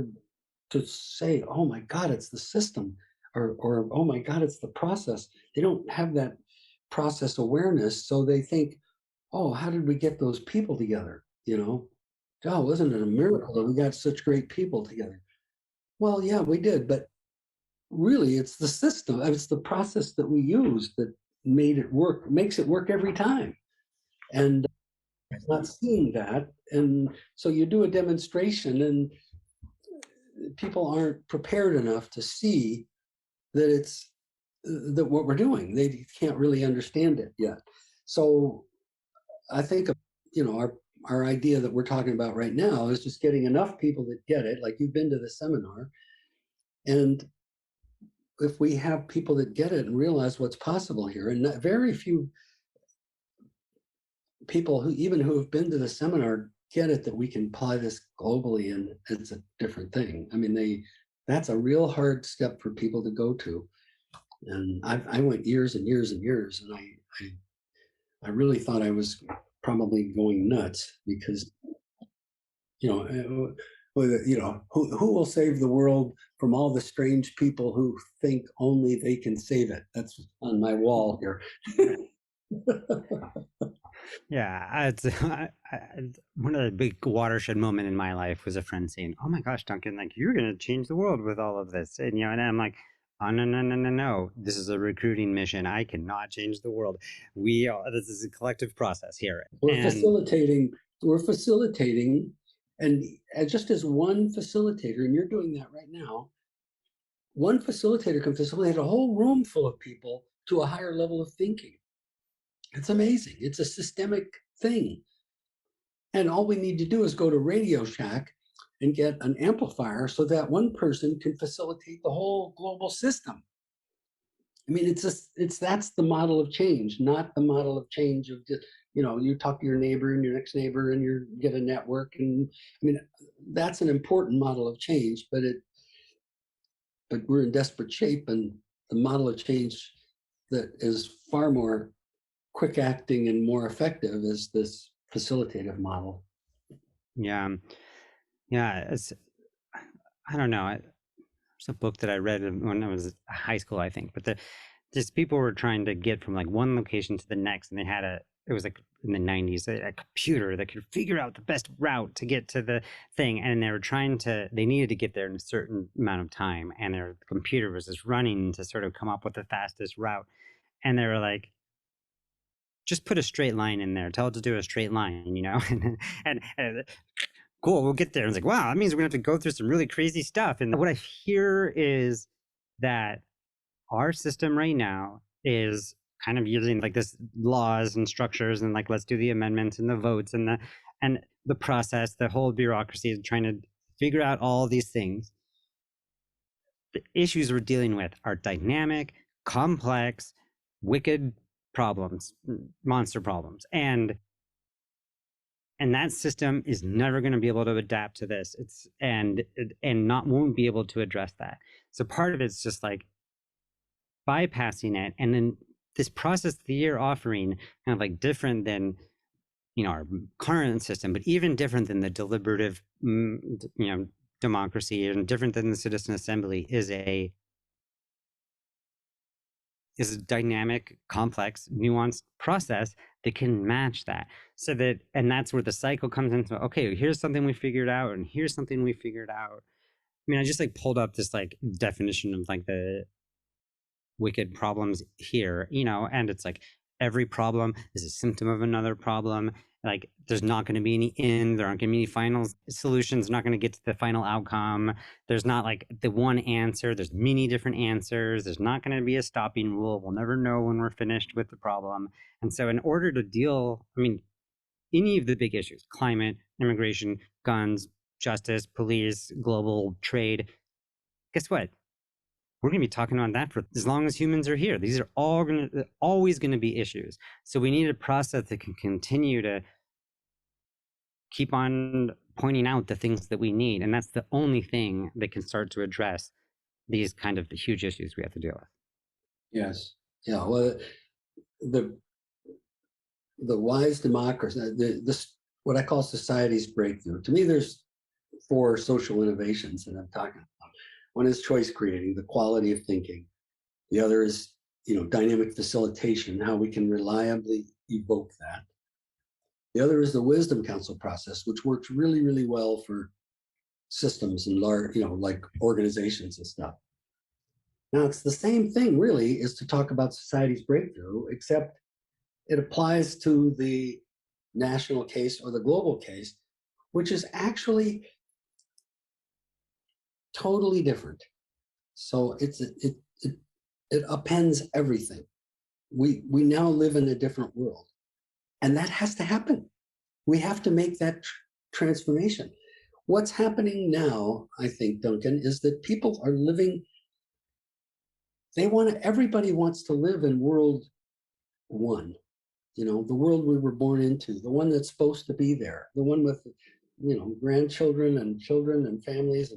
to say, oh my God, it's the system, or oh my God, it's the process. They don't have that process awareness. So they think, oh, how did we get those people together? Oh, wasn't it a miracle that we got such great people together? Well, yeah, we did, but really it's the system, it's the process that we use that makes it work every time. And not seeing that. And so you do a demonstration and people aren't prepared enough to see that that what we're doing, they can't really understand it yet. So I think, our idea that we're talking about right now is just getting enough people that get it, like you've been to the seminar. And if we have people that get it and realize what's possible here, and very few people who have been to the seminar get it, that we can apply this globally, and it's a different thing. I mean, that's a real hard step for people to go to. And I went years and years and years, and I really thought I was probably going nuts because, who will save the world from all the strange people who think only they can save it? That's on my wall here. Yeah, it's one of the big watershed moment in my life was a friend saying, "Oh my gosh, Duncan, like you're gonna change the world with all of this," and and I'm like, "Oh no, no, no, no, no! This is a recruiting mission. I cannot change the world. This is a collective process here." We're facilitating. We're facilitating, and just as one facilitator, and you're doing that right now. One facilitator can facilitate a whole room full of people to a higher level of thinking. It's amazing. It's a systemic thing. And all we need to do is go to Radio Shack and get an amplifier so that one person can facilitate the whole global system. I mean, that's the model of change, not the model of change of just, you talk to your neighbor and your next neighbor and you get a network. And I mean, that's an important model of change, but we're in desperate shape, and the model of change that is far more quick acting and more effective is this facilitative model. Yeah, I don't know. It's a book that I read when I was in high school, I think, but just people were trying to get from like one location to the next, and they had it was like in the 90s, a computer that could figure out the best route to get to the thing. And they needed to get there in a certain amount of time. And their computer was just running to sort of come up with the fastest route. And they were like, just put a straight line in there, tell it to do a straight line, and cool, we'll get there. And it's like, wow, that means we're gonna have to go through some really crazy stuff. And what I hear is that our system right now is kind of using like this laws and structures and like, let's do the amendments and the votes and the process, the whole bureaucracy is trying to figure out all these things. The issues we're dealing with are dynamic, complex, wicked problems, monster problems. And that system is never going to be able to adapt to this. Won't be able to address that. So part of it's just like bypassing it, and then this process that you're offering, kind of like different than our current system, but even different than the deliberative democracy, and different than the citizen assembly, is a dynamic, complex, nuanced process that can match that. And that's where the cycle comes into, okay, here's something we figured out, and here's something we figured out. I mean, I just like pulled up this like definition of like the wicked problems here, and it's like every problem is a symptom of another problem. Like there's not going to be any end, there aren't going to be any final solutions, not going to get to the final outcome. There's not like the one answer, there's many different answers. There's not going to be a stopping rule. We'll never know when we're finished with the problem. And so in order to deal, any of the big issues, climate, immigration, guns, justice, police, global trade, guess what? We're going to be talking about that for as long as humans are here. These are always going to be issues. So we need a process that can continue to keep on pointing out the things that we need. And that's the only thing that can start to address these kind of huge issues we have to deal with. Yes. Yeah. Well, the wise democracy, this what I call society's breakthrough. To me, there's 4 social innovations that I'm talking about. One is choice creating, the quality of thinking. The other is, dynamic facilitation, how we can reliably evoke that. The other is the wisdom council process, which works really, really well for systems and large, like organizations and stuff. Now, it's the same thing, really, is to talk about society's breakthrough, except it applies to the national case or the global case, which is actually totally different. So it appends everything. We now live in a different world, and that has to happen. We have to make that transformation. What's happening now, I think, Duncan, is that people are living. Everybody wants to live in world 1. The world we were born into, the one that's supposed to be there, the one with, grandchildren and children and families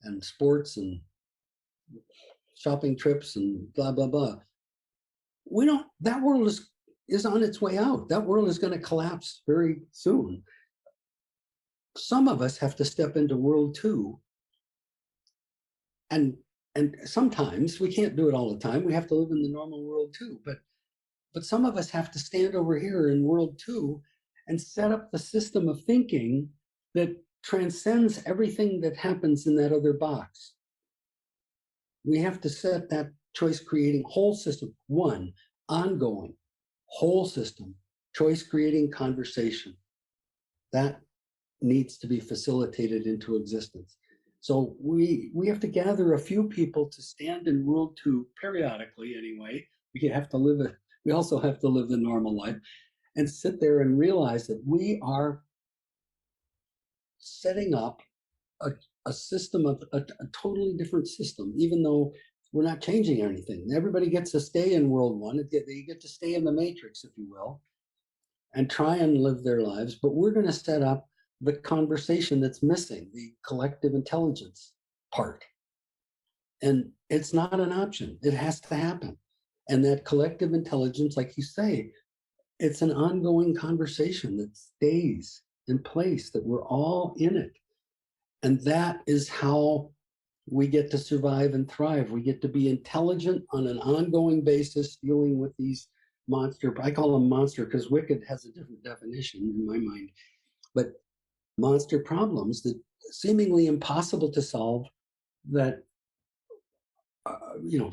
and sports and shopping trips and blah, blah, blah. That world is on its way out. That world is going to collapse very soon. Some of us have to step into world 2. And sometimes we can't do it all the time. We have to live in the normal world too. But some of us have to stand over here in world 2 and set up the system of thinking that transcends everything that happens in that other box. We have to set that choice creating whole system, 1, ongoing, whole system, choice creating conversation. That needs to be facilitated into existence. So we have to gather a few people to stand in world 2 periodically anyway. We also have to live the normal life and sit there and realize that we are setting up a system of a totally different system, even though we're not changing anything. Everybody gets to stay in world 1. They get to stay in the matrix, if you will, and try and live their lives. But we're going to set up the conversation that's missing, the collective intelligence part. And it's not an option. It has to happen. And that collective intelligence, like you say, it's an ongoing conversation that stays in place, that we're all in it. And that is how we get to survive and thrive. We get to be intelligent on an ongoing basis, dealing with these monster. I call them monster because wicked has a different definition in my mind. But monster problems that seemingly impossible to solve that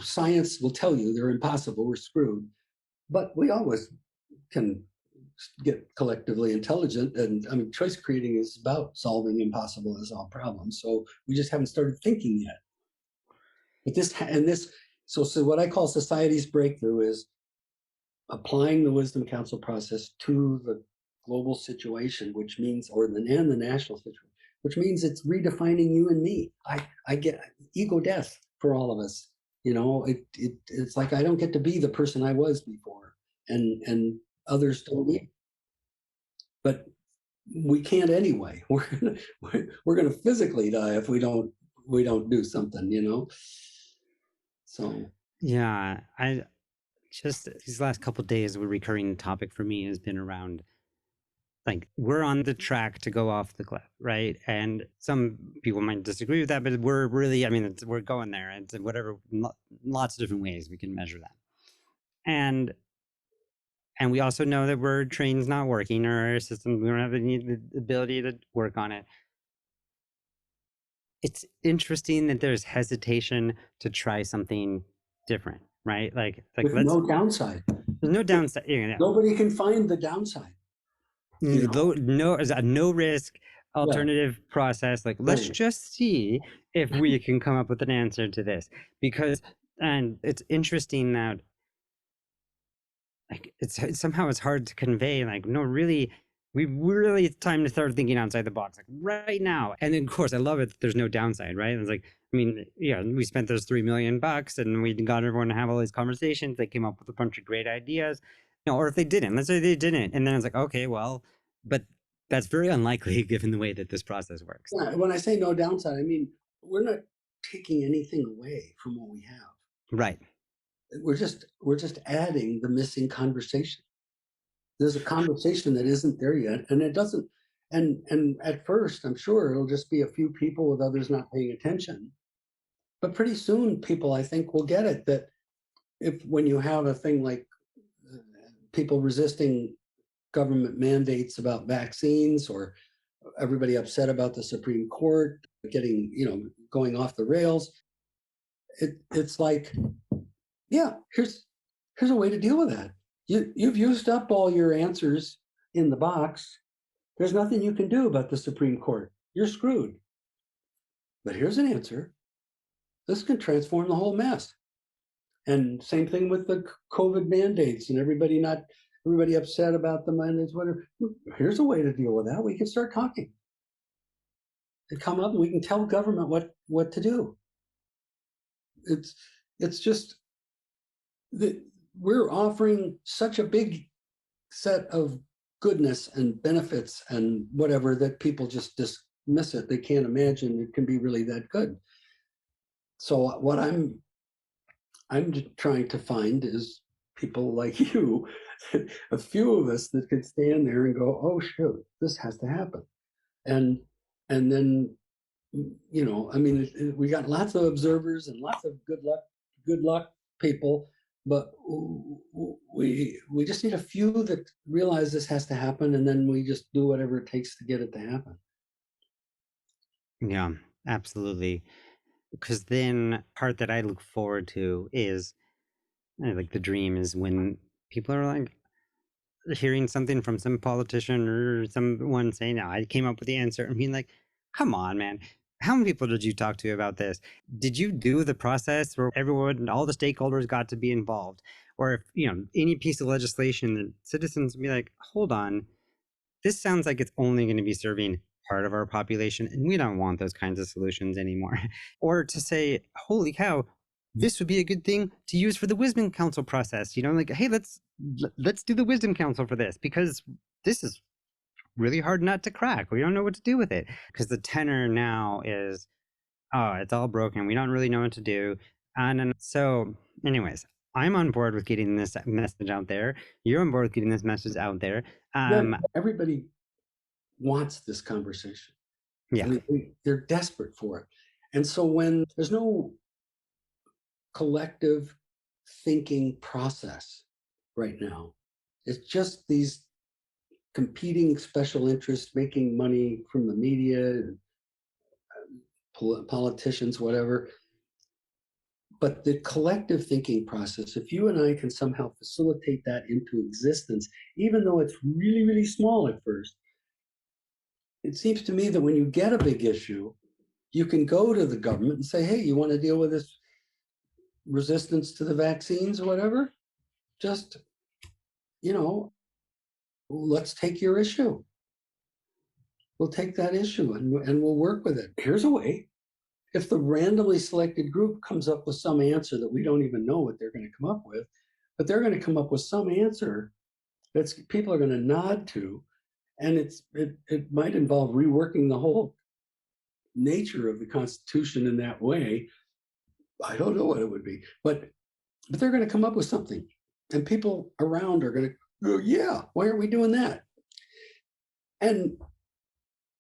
science will tell you they're impossible, we're screwed. But we always can get collectively intelligent. And I mean, choice creating is about solving impossible to solve problems. So we just haven't started thinking yet. But so what I call society's breakthrough is applying the wisdom council process to the global situation, which means, and the national situation, which means it's redefining you and me. I get ego death for all of us. It's like I don't get to be the person I was before, and others don't either. But we can't anyway. We're gonna physically die if we don't do something. So Yeah, I just these last couple of days, a recurring topic for me has been around like we're on the track to go off the cliff, right? And some people might disagree with that, but we're really, I mean, we're going there, and whatever, lots of different ways we can measure that. And we also know that our train's not working, or our system, we don't have the ability to work on it. It's interesting that there's hesitation to try something different, right? Like with no downside. There's no downside. Nobody can find the downside. No risk alternative process. Like, let's just see if we can come up with an answer to this. And it's interesting that like it's hard to convey. Like, no, really, it's time to start thinking outside the box, like right now. And then, of course, I love it that there's no downside, right? It's like, I mean, yeah, we spent those $3 million and we got everyone to have all these conversations. They came up with a bunch of great ideas, or if they didn't, let's say they didn't, and then it's like, okay, well, but that's very unlikely given the way that this process works. Yeah, when I say no downside, I mean we're not taking anything away from what we have. Right. We're just adding the missing conversation. There's a conversation that isn't there yet, and it doesn't. And at first, I'm sure it'll just be a few people with others not paying attention. But pretty soon, people, I think, will get it that when you have a thing like people resisting government mandates about vaccines, or everybody upset about the Supreme Court going off the rails, it's like, yeah, here's a way to deal with that. You've used up all your answers in the box. There's nothing you can do about the Supreme Court. You're screwed. But here's an answer. This can transform the whole mess. And same thing with the COVID mandates and everybody upset about the mandates, whatever. Here's a way to deal with that. We can start talking and come up and we can tell government what to do. It's just that we're offering such a big set of goodness and benefits and whatever that people just dismiss it. They can't imagine it can be really that good. So what I'm trying to find is people like you, a few of us that could stand there and go, oh shoot, this has to happen. And then, I mean, we got lots of observers and lots of good luck people, but we just need a few that realize this has to happen, and then we just do whatever it takes to get it to happen. Yeah, absolutely. Because then part that I look forward to is like the dream is when people are like hearing something from some politician or someone saying, no, I came up with the answer, and being like, come on, man. How many people did you talk to about this? Did you do the process where everyone, all the stakeholders got to be involved? Or if, any piece of legislation that citizens be like, hold on, this sounds like it's only going to be serving part of our population, and we don't want those kinds of solutions anymore. Or to say, holy cow, this would be a good thing to use for the wisdom council process. Like, hey, let's do the wisdom council for this, because this is really hard nut to crack. We don't know what to do with it, because the tenor now is, oh, it's all broken. We don't really know what to do. And so anyways, I'm on board with getting this message out there. You're on board with getting this message out there. Everybody wants this conversation. Yeah. I mean, they're desperate for it. And so when there's no collective thinking process, right now. It's just these competing special interests making money from the media, politicians, whatever. But the collective thinking process, if you and I can somehow facilitate that into existence, even though it's really, really small at first, it seems to me that when you get a big issue, you can go to the government and say, hey, you want to deal with this resistance to the vaccines or whatever? Just, you know, let's take your issue. We'll take that issue and we'll work with it. Here's a way. If the randomly selected group comes up with some answer that we don't even know what they're going to come up with, but they're going to come up with some answer that's people are going to nod to, and it might involve reworking the whole nature of the Constitution in that way. I don't know what it would be, but they're going to come up with something, and people around are going to go, yeah, why aren't we doing that? And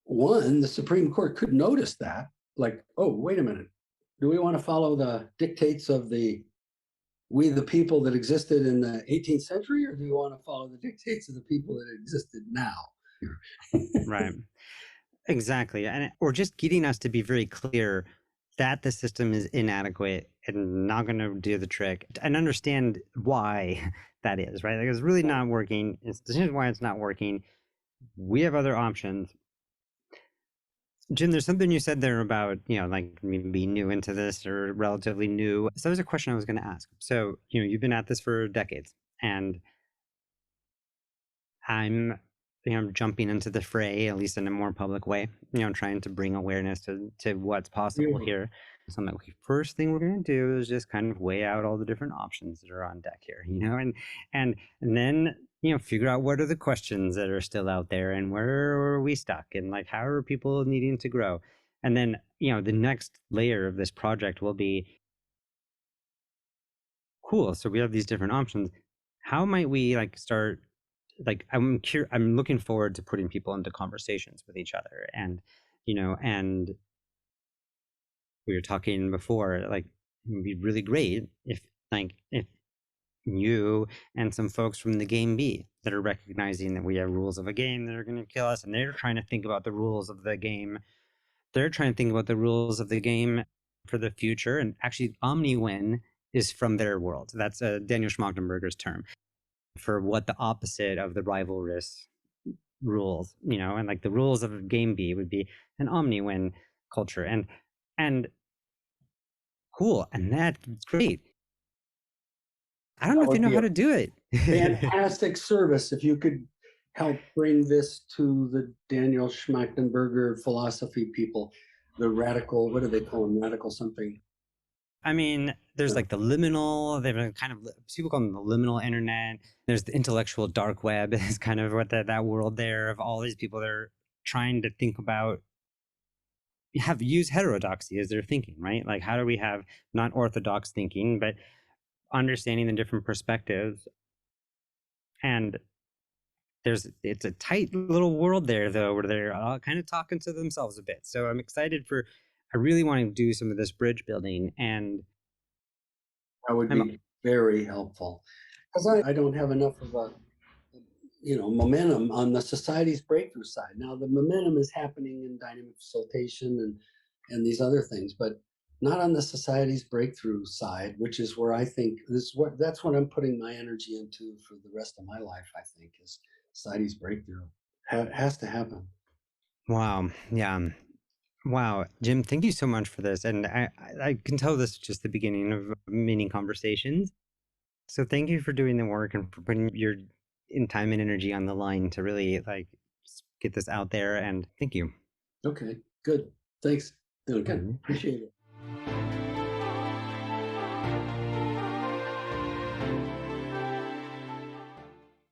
the Supreme Court could notice that, like, oh, wait a minute, do we want to follow the dictates of we the people that existed in the 18th century, or do we want to follow the dictates of the people that existed now? Right. Exactly. Or just getting us to be very clear that the system is inadequate and not going to do the trick, and understand why that is, right? Like, it's really not working. This is why it's not working. We have other options. Jim, there's something you said there about, like maybe new into this or relatively new. So that was a question I was going to ask. So, you've been at this for decades, and I'm, jumping into the fray, at least in a more public way, trying to bring awareness to what's possible here. So I'm like, okay, first thing we're going to do is just kind of weigh out all the different options that are on deck here, and then, figure out what are the questions that are still out there and where are we stuck and like, how are people needing to grow? And then, the next layer of this project will be, cool, so we have these different options. How might we like start, like, I'm looking forward to putting people into conversations with each other, and and we were talking before, like, it would be really great if you and some folks from the game B that are recognizing that we have rules of a game that are going to kill us, and they're trying to think about the rules of the game. They're trying to think about the rules of the game for the future. And actually, Omni-Win is from their world. That's Daniel Schmachtenberger's term for what the opposite of the rivalrous rules, and like the rules of game B would be an Omni-Win culture. And cool, and that's great. I don't know if you know how to do it. Fantastic service if you could help bring this to the Daniel Schmachtenberger philosophy people, the radical, what do they call them? Radical something. I mean, there's like the liminal, they've been kind of, people call them the liminal internet. There's the intellectual dark web is kind of what that world there of all these people that are trying to think about, use heterodoxy as their thinking, right? Like, how do we have not orthodox thinking, but understanding the different perspectives? And it's a tight little world there, though, where they're all kind of talking to themselves a bit. So I'm excited I really want to do some of this bridge building, and That would be very helpful, because I don't have enough of a momentum on the society's breakthrough side. Now the momentum is happening in dynamic facilitation and these other things, but not on the society's breakthrough side, which is where I think that's what I'm putting my energy into for the rest of my life. I think is society's breakthrough has to happen. wow, yeah. Wow, Jim, thank you so much for this. And I can tell this is just the beginning of many conversations. So thank you for doing the work and for putting your in time and energy on the line to really like get this out there. And thank you. Okay, good. Thanks, Duncan. Appreciate it.